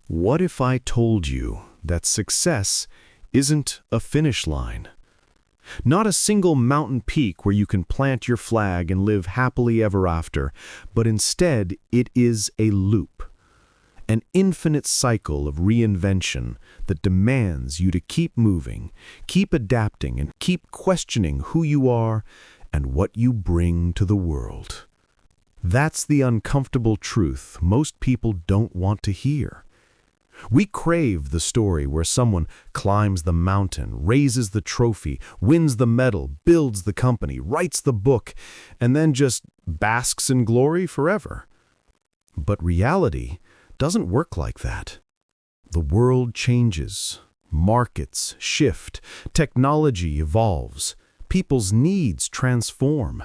What if I told you that success isn't a finish line? Not a single mountain peak where you can plant your flag and live happily ever after, but instead it is a loop. An infinite cycle of reinvention that demands you to keep moving, keep adapting, and keep questioning who you are and what you bring to the world. That's the uncomfortable truth most people don't want to hear. We crave the story where someone climbs the mountain, raises the trophy, wins the medal, builds the company, writes the book, and then just basks in glory forever. But reality doesn't work like that. The world changes, markets shift, technology evolves, people's needs transform.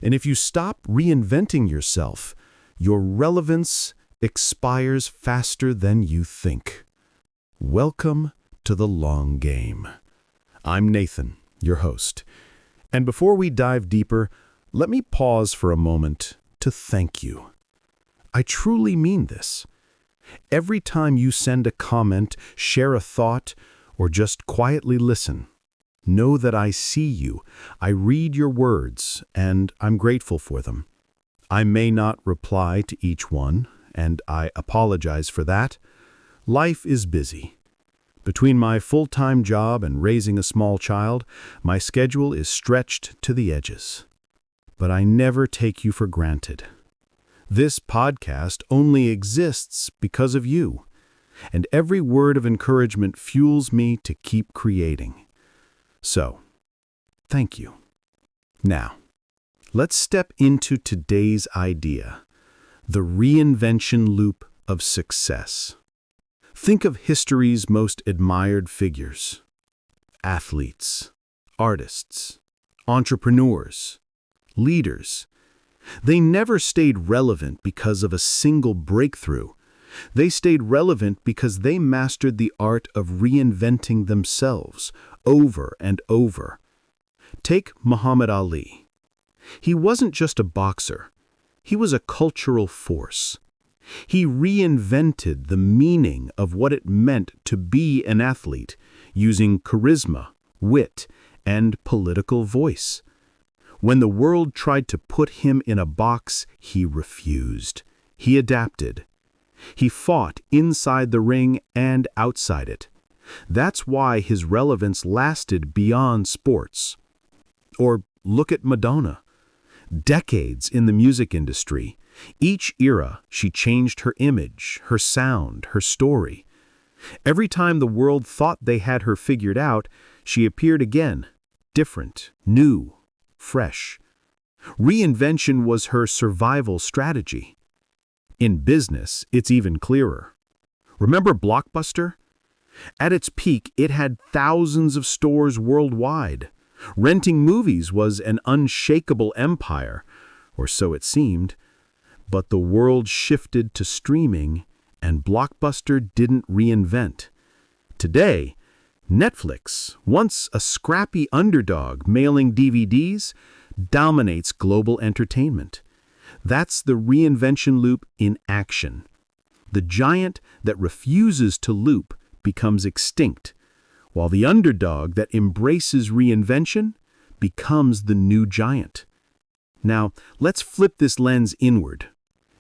And if you stop reinventing yourself, your relevance expires faster than you think. Welcome to the long game. I'm Nathan, your host. And before we dive deeper, let me pause for a moment to thank you. I truly mean this. Every time you send a comment, share a thought, or just quietly listen, know that I see you, I read your words, and I'm grateful for them. I may not reply to each one, and I apologize for that. Life is busy. Between my full-time job and raising a small child, my schedule is stretched to the edges. But I never take you for granted. This podcast only exists because of you, and every word of encouragement fuels me to keep creating. So, thank you. Now, let's step into today's idea. The Reinvention Loop of Success. Think of history's most admired figures. Athletes, artists, entrepreneurs, leaders. They never stayed relevant because of a single breakthrough. They stayed relevant because they mastered the art of reinventing themselves over and over. Take Muhammad Ali. He wasn't just a boxer. He was a cultural force. He reinvented the meaning of what it meant to be an athlete, using charisma, wit, and political voice. When the world tried to put him in a box, he refused. He adapted. He fought inside the ring and outside it. That's why his relevance lasted beyond sports. Or look at Madonna. Decades in the music industry. Each era, she changed her image, her sound, her story. Every time the world thought they had her figured out, she appeared again, different, new, fresh. Reinvention was her survival strategy. In business, it's even clearer. Remember Blockbuster? At its peak, it had thousands of stores worldwide. Renting movies was an unshakable empire, or so it seemed. But the world shifted to streaming, and Blockbuster didn't reinvent. Today, Netflix, once a scrappy underdog mailing DVDs, dominates global entertainment. That's the reinvention loop in action. The giant that refuses to loop becomes extinct, while the underdog that embraces reinvention becomes the new giant. Now, let's flip this lens inward.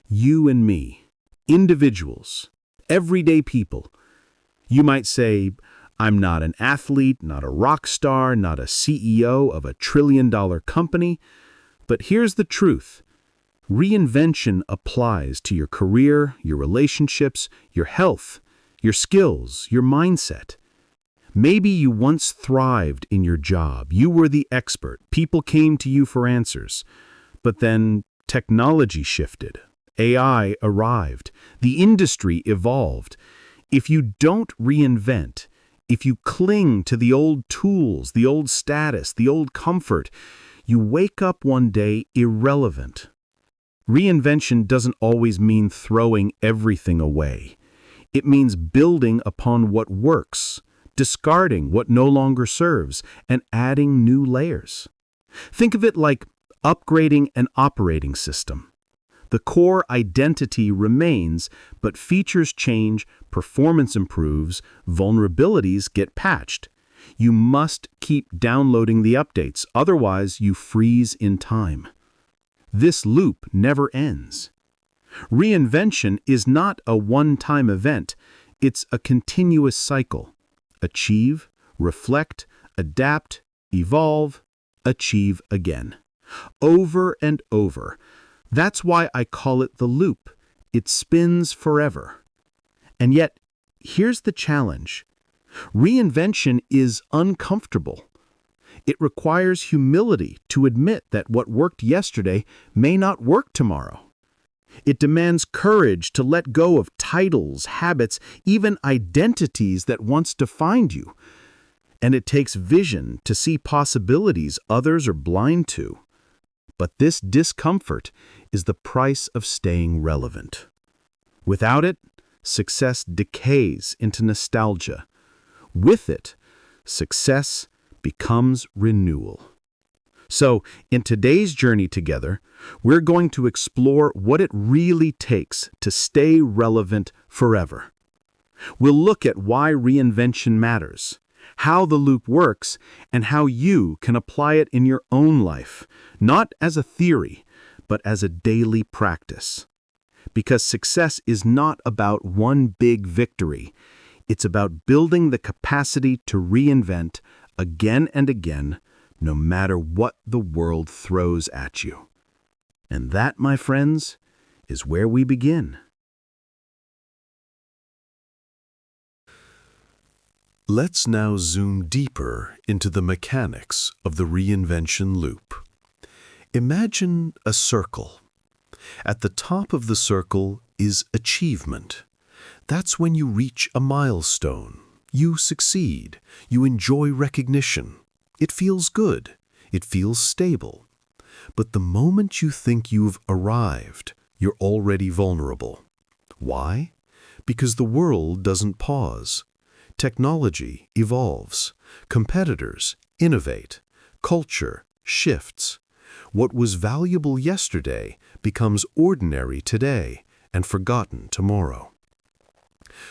You and me, individuals, everyday people. You might say, I'm not an athlete, not a rock star, not a CEO of a trillion-dollar company, but here's the truth. Reinvention applies to your career, your relationships, your health, your skills, your mindset. Maybe you once thrived in your job. You were the expert. People came to you for answers. But then technology shifted. AI arrived. The industry evolved. If you don't reinvent, if you cling to the old tools, the old status, the old comfort, you wake up one day irrelevant. Reinvention doesn't always mean throwing everything away. It means building upon what works, discarding what no longer serves, and adding new layers. Think of it like upgrading an operating system. The core identity remains, but features change, performance improves, vulnerabilities get patched. You must keep downloading the updates, otherwise you freeze in time. This loop never ends. Reinvention is not a one-time event, it's a continuous cycle. Achieve, reflect, adapt, evolve, achieve again. Over and over. That's why I call it the loop. It spins forever. And yet, here's the challenge. Reinvention is uncomfortable. It requires humility to admit that what worked yesterday may not work tomorrow. It demands courage to let go of titles, habits, even identities that once defined you. And it takes vision to see possibilities others are blind to. But this discomfort is the price of staying relevant. Without it, success decays into nostalgia. With it, success becomes renewal. So, in today's journey together, we're going to explore what it really takes to stay relevant forever. We'll look at why reinvention matters, how the loop works, and how you can apply it in your own life, not as a theory, but as a daily practice. Because success is not about one big victory. It's about building the capacity to reinvent again and again, no matter what the world throws at you. And that, my friends, is where we begin. Let's now zoom deeper into the mechanics of the reinvention loop. Imagine a circle. At the top of the circle is achievement. That's when you reach a milestone. You succeed. You enjoy recognition. It feels good. It feels stable. But the moment you think you've arrived, you're already vulnerable. Why? Because the world doesn't pause. Technology evolves. Competitors innovate. Culture shifts. What was valuable yesterday becomes ordinary today and forgotten tomorrow.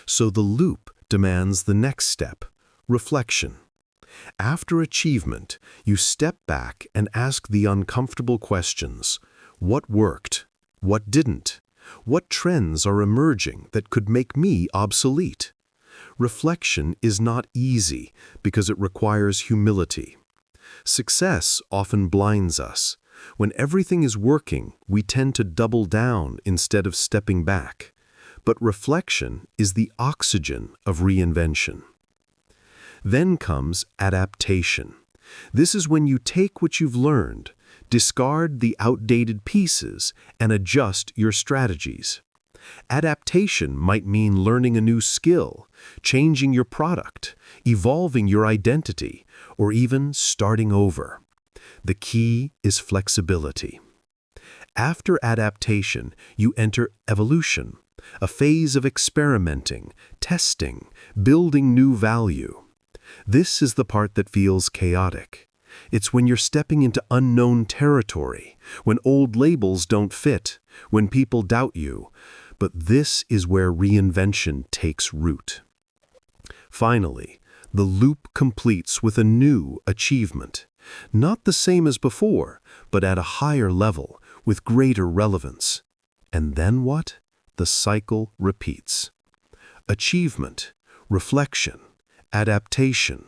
So the loop demands the next step, reflection. After achievement, you step back and ask the uncomfortable questions. What worked? What didn't? What trends are emerging that could make me obsolete? Reflection is not easy because it requires humility. Success often blinds us. When everything is working, we tend to double down instead of stepping back. But reflection is the oxygen of reinvention. Then comes adaptation. This is when you take what you've learned, discard the outdated pieces, and adjust your strategies. Adaptation might mean learning a new skill, changing your product, evolving your identity, or even starting over. The key is flexibility. After adaptation, you enter evolution, a phase of experimenting, testing, building new value. This is the part that feels chaotic. It's when you're stepping into unknown territory, when old labels don't fit, when people doubt you. But this is where reinvention takes root. Finally, the loop completes with a new achievement. Not the same as before, but at a higher level, with greater relevance. And then what? The cycle repeats. Achievement, reflection, adaptation,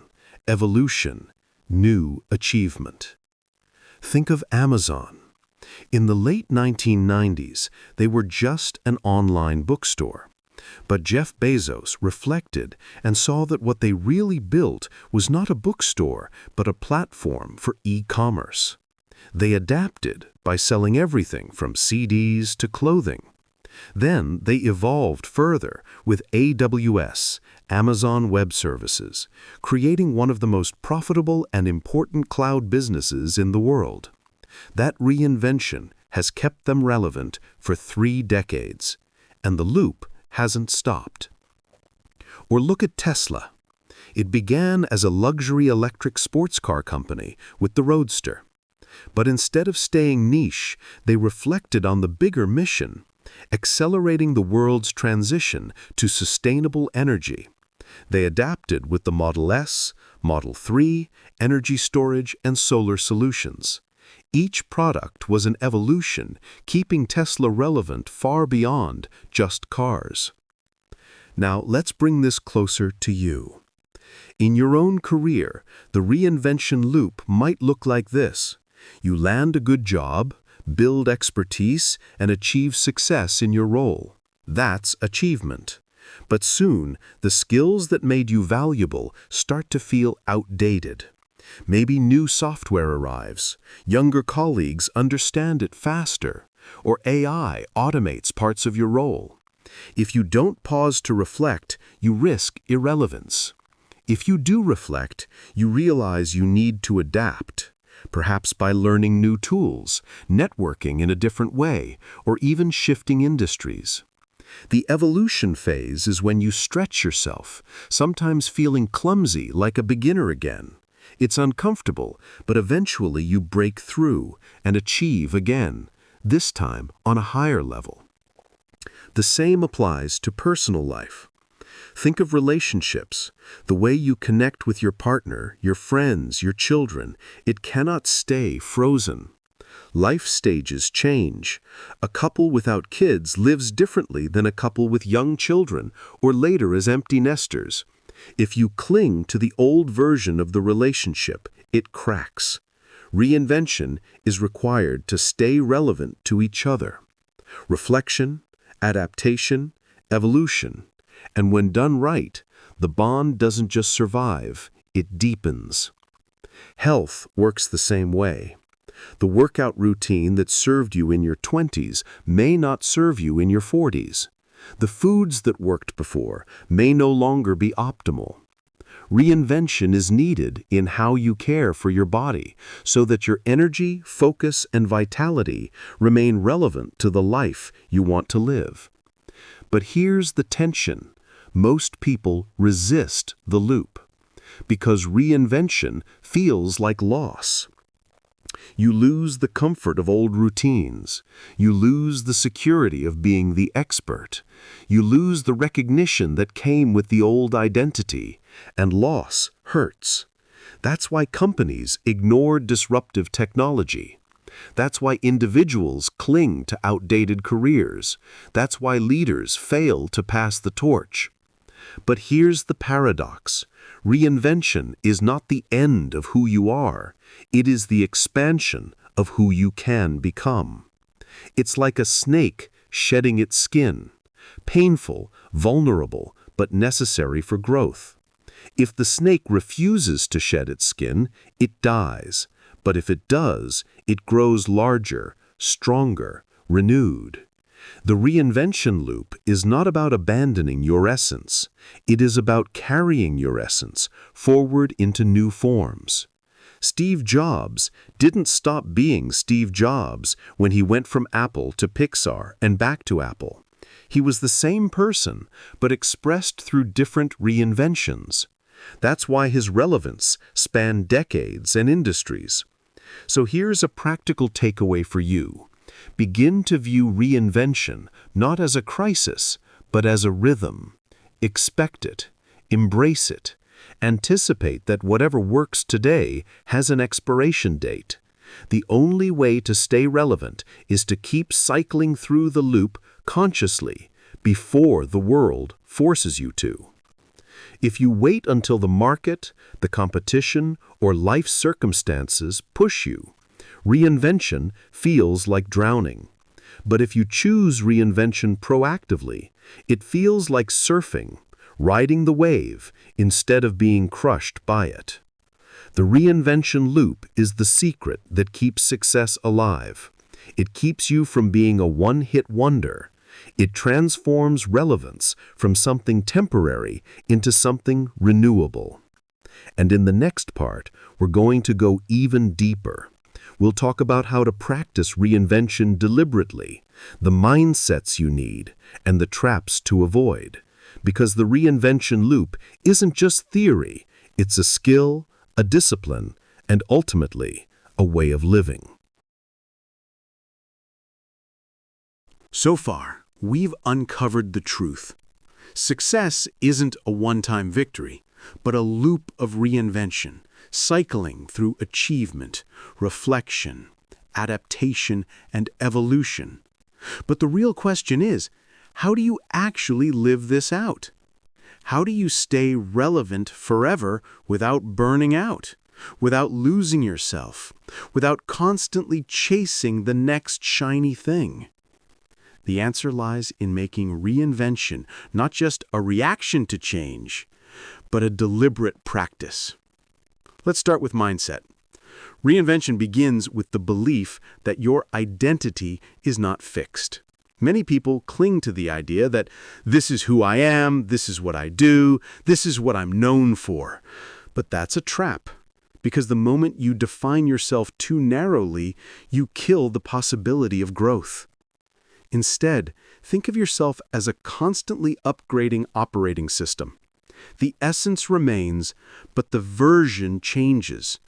evolution, new achievement. Think of Amazon. In the late 1990s, they were just an online bookstore. But Jeff Bezos reflected and saw that what they really built was not a bookstore, but a platform for e-commerce. They adapted by selling everything from CDs to clothing. Then they evolved further with AWS, Amazon Web Services, creating one of the most profitable and important cloud businesses in the world. That reinvention has kept them relevant for 3 decades, and the loop hasn't stopped. Or look at Tesla. It began as a luxury electric sports car company with the Roadster. But instead of staying niche, they reflected on the bigger mission, accelerating the world's transition to sustainable energy. They adapted with the Model S, Model 3, energy storage, and solar solutions. Each product was an evolution, keeping Tesla relevant far beyond just cars. Now, let's bring this closer to you. In your own career, the reinvention loop might look like this. You land a good job, build expertise, and achieve success in your role. That's achievement. But soon, the skills that made you valuable start to feel outdated. Maybe new software arrives, younger colleagues understand it faster, or AI automates parts of your role. If you don't pause to reflect, you risk irrelevance. If you do reflect, you realize you need to adapt, perhaps by learning new tools, networking in a different way, or even shifting industries. The evolution phase is when you stretch yourself, sometimes feeling clumsy like a beginner again. It's uncomfortable, but eventually you break through and achieve again, this time on a higher level. The same applies to personal life. Think of relationships. The way you connect with your partner, your friends, your children, it cannot stay frozen. Life stages change. A couple without kids lives differently than a couple with young children, or later as empty nesters. If you cling to the old version of the relationship, it cracks. Reinvention is required to stay relevant to each other. Reflection, adaptation, evolution. And when done right, the bond doesn't just survive, it deepens. Health works the same way. The workout routine that served you in your 20s may not serve you in your 40s. The foods that worked before may no longer be optimal. Reinvention is needed in how you care for your body so that your energy, focus, and vitality remain relevant to the life you want to live. But here's the tension. Most people resist the loop because reinvention feels like loss. You lose the comfort of old routines. You lose the security of being the expert. You lose the recognition that came with the old identity, and loss hurts. That's why companies ignore disruptive technology. That's why individuals cling to outdated careers. That's why leaders fail to pass the torch. But here's the paradox. Reinvention is not the end of who you are. It is the expansion of who you can become. It's like a snake shedding its skin. Painful, vulnerable, but necessary for growth. If the snake refuses to shed its skin, it dies. But if it does, it grows larger, stronger, renewed. The reinvention loop is not about abandoning your essence. It is about carrying your essence forward into new forms. Steve Jobs didn't stop being Steve Jobs when he went from Apple to Pixar and back to Apple. He was the same person, but expressed through different reinventions. That's why his relevance spanned decades and industries. So here's a practical takeaway for you. Begin to view reinvention not as a crisis, but as a rhythm. Expect it, embrace it, anticipate that whatever works today has an expiration date. The only way to stay relevant is to keep cycling through the loop consciously before the world forces you to. If you wait until the market, the competition, or life circumstances push you, reinvention feels like drowning. But if you choose reinvention proactively, it feels like surfing, riding the wave instead of being crushed by it. The reinvention loop is the secret that keeps success alive. It keeps you from being a one-hit wonder. It transforms relevance from something temporary into something renewable. And in the next part, we're going to go even deeper. We'll talk about how to practice reinvention deliberately, the mindsets you need, and the traps to avoid. Because the reinvention loop isn't just theory, it's a skill, a discipline, and ultimately, a way of living. So far, we've uncovered the truth. Success isn't a one-time victory, but a loop of reinvention, cycling through achievement, reflection, adaptation, and evolution. But the real question is, how do you actually live this out? How do you stay relevant forever without burning out, without losing yourself, without constantly chasing the next shiny thing? The answer lies in making reinvention not just a reaction to change, but a deliberate practice. Let's start with mindset. Reinvention begins with the belief that your identity is not fixed. Many people cling to the idea that this is who I am, this is what I do, this is what I'm known for. But that's a trap, because the moment you define yourself too narrowly, you kill the possibility of growth. Instead, think of yourself as a constantly upgrading operating system. The essence remains, but the version changes.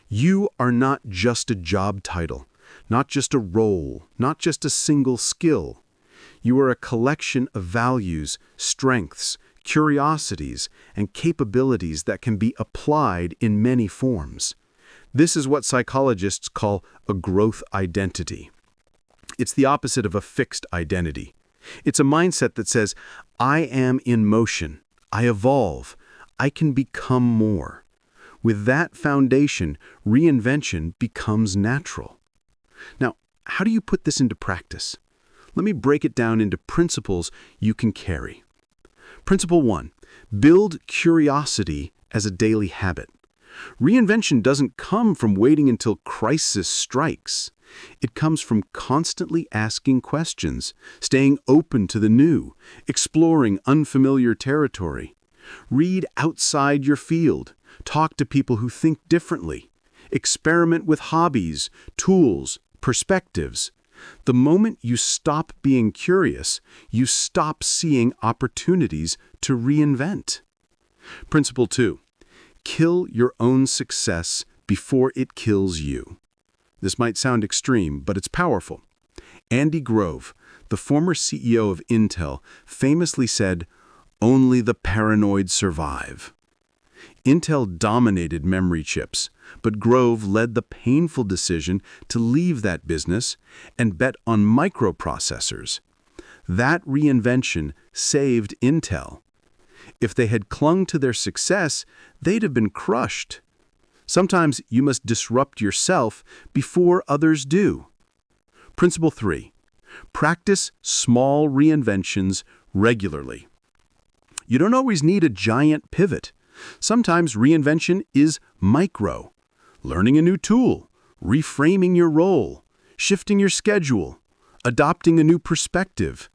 You are not just a job title, not just a role, not just a single skill. You are a collection of values, strengths, curiosities, and capabilities that can be applied in many forms. This is what psychologists call a growth identity. It's the opposite of a fixed identity. It's a mindset that says, I am in motion, I evolve, I can become more. With that foundation, reinvention becomes natural. Now, how do you put this into practice? Let me break it down into principles you can carry. Principle 1, build curiosity as a daily habit. Reinvention doesn't come from waiting until crisis strikes. It comes from constantly asking questions, staying open to the new, exploring unfamiliar territory. Read outside your field, talk to people who think differently, experiment with hobbies, tools, perspectives. The moment you stop being curious, you stop seeing opportunities to reinvent. Principle 2, kill your own success before it kills you. This might sound extreme, but it's powerful. Andy Grove, the former CEO of Intel, famously said, "Only the paranoid survive." Intel dominated memory chips, but Grove led the painful decision to leave that business and bet on microprocessors. That reinvention saved Intel. If they had clung to their success, they'd have been crushed. Sometimes you must disrupt yourself before others do. Principle 3, practice small reinventions regularly. You don't always need a giant pivot. Sometimes reinvention is micro. Learning a new tool, reframing your role, shifting your schedule, adopting a new perspective.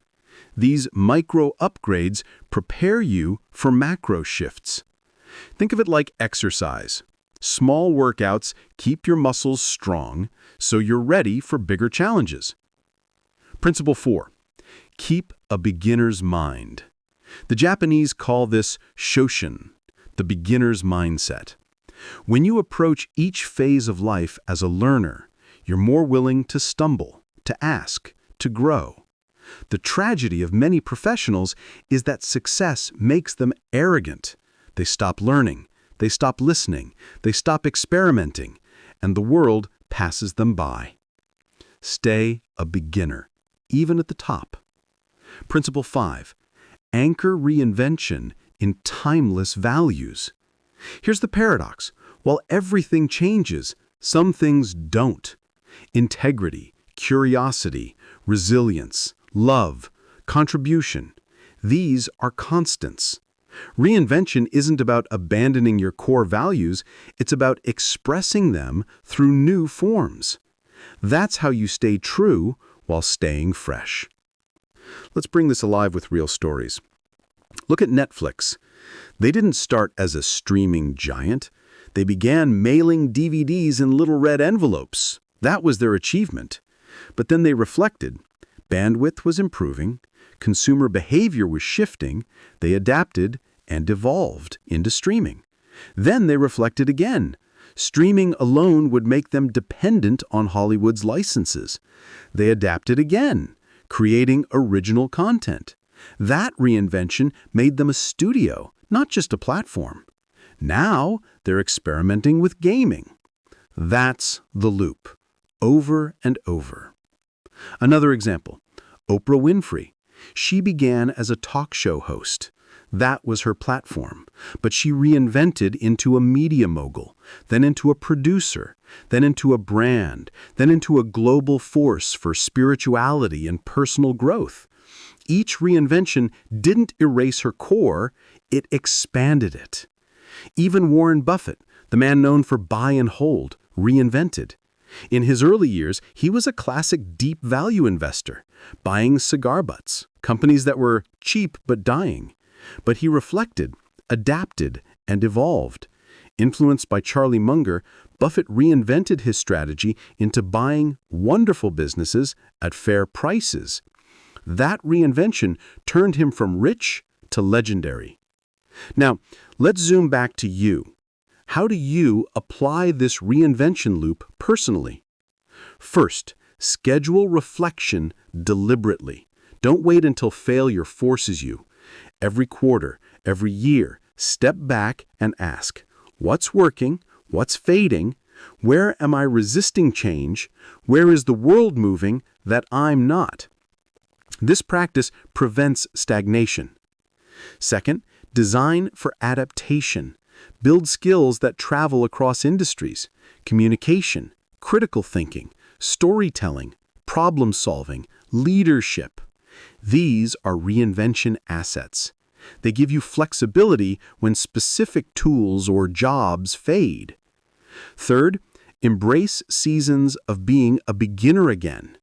These micro upgrades prepare you for macro shifts. Think of it like exercise. Small workouts keep your muscles strong, so you're ready for bigger challenges. Principle 4, keep a beginner's mind. The Japanese call this shoshin, the beginner's mindset. When you approach each phase of life as a learner, you're more willing to stumble, to ask, to grow. The tragedy of many professionals is that success makes them arrogant. They stop learning, they stop listening, they stop experimenting, and the world passes them by. Stay a beginner, even at the top. Principle 5, anchor reinvention in timeless values. Here's the paradox. While everything changes, some things don't. Integrity, curiosity, resilience, love, contribution. These are constants. Reinvention isn't about abandoning your core values, it's about expressing them through new forms. That's how you stay true while staying fresh. Let's bring this alive with real stories. Look at Netflix. They didn't start as a streaming giant. They began mailing DVDs in little red envelopes. That was their achievement. But then they reflected. Bandwidth was improving, consumer behavior was shifting, they adapted and evolved into streaming. Then they reflected again. Streaming alone would make them dependent on Hollywood's licenses. They adapted again, creating original content. That reinvention made them a studio, not just a platform. Now they're experimenting with gaming. That's the loop, over and over. Another example, Oprah Winfrey. She began as a talk show host. That was her platform, but she reinvented into a media mogul, then into a producer, then into a brand, then into a global force for spirituality and personal growth. Each reinvention didn't erase her core, it expanded it. Even Warren Buffett, the man known for buy and hold, reinvented. In his early years, he was a classic deep value investor, buying cigar butts, companies that were cheap but dying. But he reflected, adapted, and evolved. Influenced by Charlie Munger, Buffett reinvented his strategy into buying wonderful businesses at fair prices. That reinvention turned him from rich to legendary. Now, let's zoom back to you. How do you apply this reinvention loop personally? First, schedule reflection deliberately. Don't wait until failure forces you. Every quarter, every year, step back and ask, what's working? What's fading? Where am I resisting change? Where is the world moving that I'm not? This practice prevents stagnation. Second, design for adaptation. Build skills that travel across industries: communication, critical thinking, storytelling, problem solving, leadership. These are reinvention assets. They give you flexibility when specific tools or jobs fade. Third, embrace seasons of being a beginner again.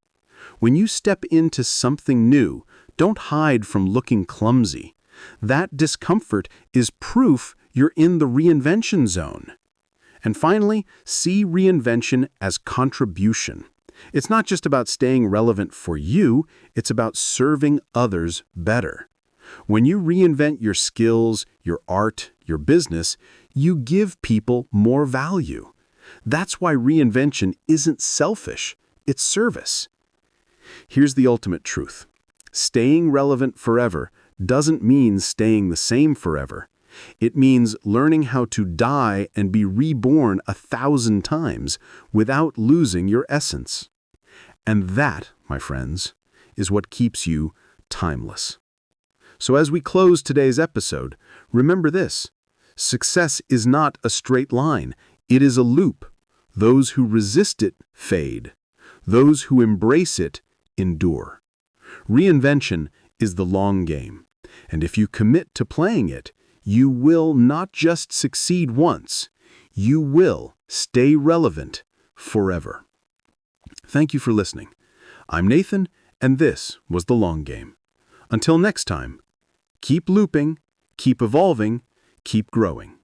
When you step into something new, don't hide from looking clumsy. That discomfort is proof you're in the reinvention zone. And finally, see reinvention as contribution. It's not just about staying relevant for you, it's about serving others better. When you reinvent your skills, your art, your business, you give people more value. That's why reinvention isn't selfish, it's service. Here's the ultimate truth. Staying relevant forever doesn't mean staying the same forever. It means learning how to die and be reborn 1,000 times without losing your essence. And that, my friends, is what keeps you timeless. So as we close today's episode, remember this: success is not a straight line, it is a loop. Those who resist it fade. Those who embrace it endure. Reinvention is the long game, and if you commit to playing it, you will not just succeed once, you will stay relevant forever. Thank you for listening. I'm Nathan, and this was The Long Game. Until next time, keep looping, keep evolving, keep growing.